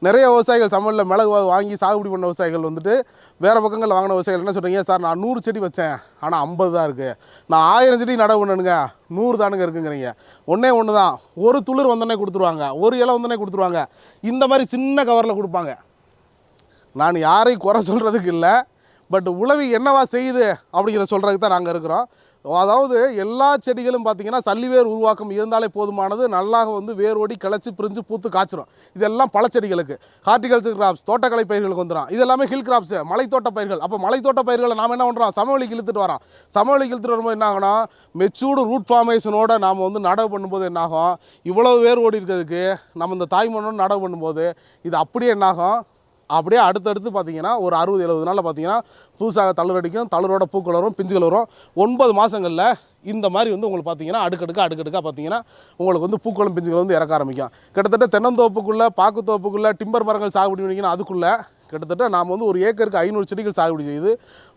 நிறைய விவசாயிகள் சம்மரில் மிளகு வாங்கி சாகுபடி பண்ண விவசாயிகள் வந்துட்டு வேறு பக்கங்களில் வாங்கின விவசாயிகள் என்ன சொல்கிறீங்க, சார் நான் 100 செடி வச்சேன் ஆனால் 50 தான் இருக்குது, நான் 1000 செடி நடவு பண்ணணுங்க 100 தானுங்க இருக்குங்கிறீங்க. ஒன்று தான், ஒரு துளிர் வந்தோடனே கொடுத்துருவாங்க, ஒரு இலை வந்தோடனே கொடுத்துருவாங்க, இந்த மாதிரி சின்ன கவரில் கொடுப்பாங்க. நான் யாரையும் குறை சொல்கிறதுக்கு இல்லை, பட் உழவி என்னவா செய்யுது அப்படிங்கிற சொல்கிறதுக்கு தான் நாங்கள் இருக்கிறோம். அதாவது எல்லா செடிகளும் பார்த்திங்கன்னா சல்லிவேர் உருவாக்கம் இருந்தாலே போதுமானது, நல்லாக வந்து வேரோடி கிளச்சி பிரிஞ்சு பூத்து காய்ச்சிரும். இதெல்லாம் பழச்செடிகளுக்கு. ஹார்டிகல்ச்சர் கிராப்ஸ் தோட்டக்கலை பயிர்களுக்கு வந்துடும். இது எல்லாமே ஹில் கிராப்ஸு மலைத்தோட்ட பயிர்கள். அப்போ மலைத்தோட்ட பயிர்களை நாம் என்ன பண்ணுறோம், சமவெளிக்கு இழுத்துட்டு வரோம். சமவெளிக்கு இழுத்துட்டு வரும்போது என்ன ஆகுனா, மெச்சூர்டு ரூட் ஃபார்மேஷனோட நாம் வந்து நடவு பண்ணும்போது என்னாகும், இவ்வளோ வேர் ஓடி இருக்கிறதுக்கு நம்ம இந்த தாய்மண்ணோடு நடவு பண்ணும்போது இது அப்படியே என்னாகும், அப்படியே அடுத்தடுத்து பார்த்திங்கன்னா ஒரு 60-70 நாளில் பார்த்திங்கன்னா புதுசாக தளிர் அடிக்கும், தளிரோட பூக்கள் வரும், பிஞ்சுகள் வரும். 9 மாதங்களில் இந்த மாதிரி வந்து உங்களுக்கு பார்த்திங்கன்னா அடுக்கடுக்காக பார்த்திங்கன்னா உங்களுக்கு வந்து பூக்களும் பிஞ்சுகள் வந்து இறக்க ஆரம்பிக்கும். கிட்டத்தட்ட தென்னந்தோப்புக்குள்ளே பாக்குத்தோப்புக்குள்ளே டிம்பர் மரங்கள் சாகுபடி பண்ணிங்கன்னா அதுக்குள்ளே கிட்டத்தட்ட நாம் வந்து ஒரு ஏக்கருக்கு 500 செடிகள் சாகுபடி செய்து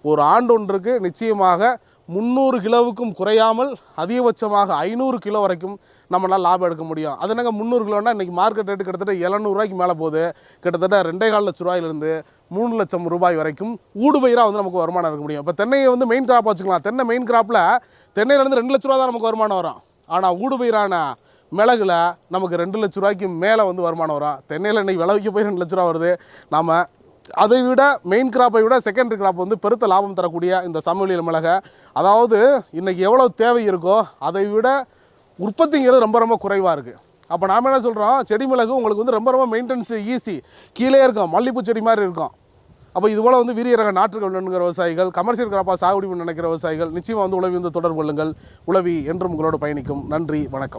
ஒரு ஆண்டு ஒன்றுக்கு நிச்சயமாக 300 கிலோவுக்கும் குறையாமல் அதிகபட்சமாக 500 கிலோ வரைக்கும் நம்மளால் லாபம் எடுக்க முடியும். அது என்னங்க 300 கிலோன்னா இன்றைக்கி மார்க்கெட் ரேட்டு கிட்டத்தட்ட 700 ரூபாய்க்கு மேலே போகுது. கிட்டத்தட்ட 2.25 லட்ச ரூபாயிலிருந்து 3 லட்சம் ரூபாய் வரைக்கும் ஊடுபயிராக வந்து நமக்கு வருமானம் இருக்க முடியும். இப்போ தென்னையை வந்து மெயின் கிராப் வச்சுக்கலாம். தென்னை மெயின் கிராப்பில் தென்னையிலேருந்து 2 லட்ச ரூபா தான் நமக்கு வருமானம் வரும். ஆனால் ஊடுபயிரான மிளகுல நமக்கு 2 லட்ச ரூபாய்க்கு மேலே வந்து வருமானம் வரும். தென்னையில் இன்றைக்கி விளைவிக்க போய் 2 லட்ச ரூபா வருது. நாம் அதை விட மெயின் கிராப்பை விட செகண்டரி கிராப் வந்து பெருத்த லாபம் தரக்கூடிய இந்த சமவெளியில் மிளகை, அதாவது இன்றைக்கி எவ்வளோ தேவை இருக்கோ அதை விட உற்பத்திங்கிறது ரொம்ப ரொம்ப குறைவாக இருக்குது. அப்போ நாம் என்ன சொல்கிறோம், செடி மிளகு உங்களுக்கு வந்து ரொம்ப ரொம்ப மெயின்டெனன்ஸ் ஈஸி, கீழே இருக்கும், மல்லிப்பூ செடி மாதிரி இருக்கும். அப்போ இதுபோல் வந்து வீரிய ரக நாற்றுகள் வேணுங்கிற விவசாயிகள், கமர்ஷியல் கிராப்பாக சாகுபடி பண்ண நினைக்கிற விவசாயிகள் நிச்சயமாக வந்து உழவி வந்து தொடர்பு கொள்ளுங்கள். உழவி என்றும் உங்களோடு பயணிக்கும். நன்றி, வணக்கம்.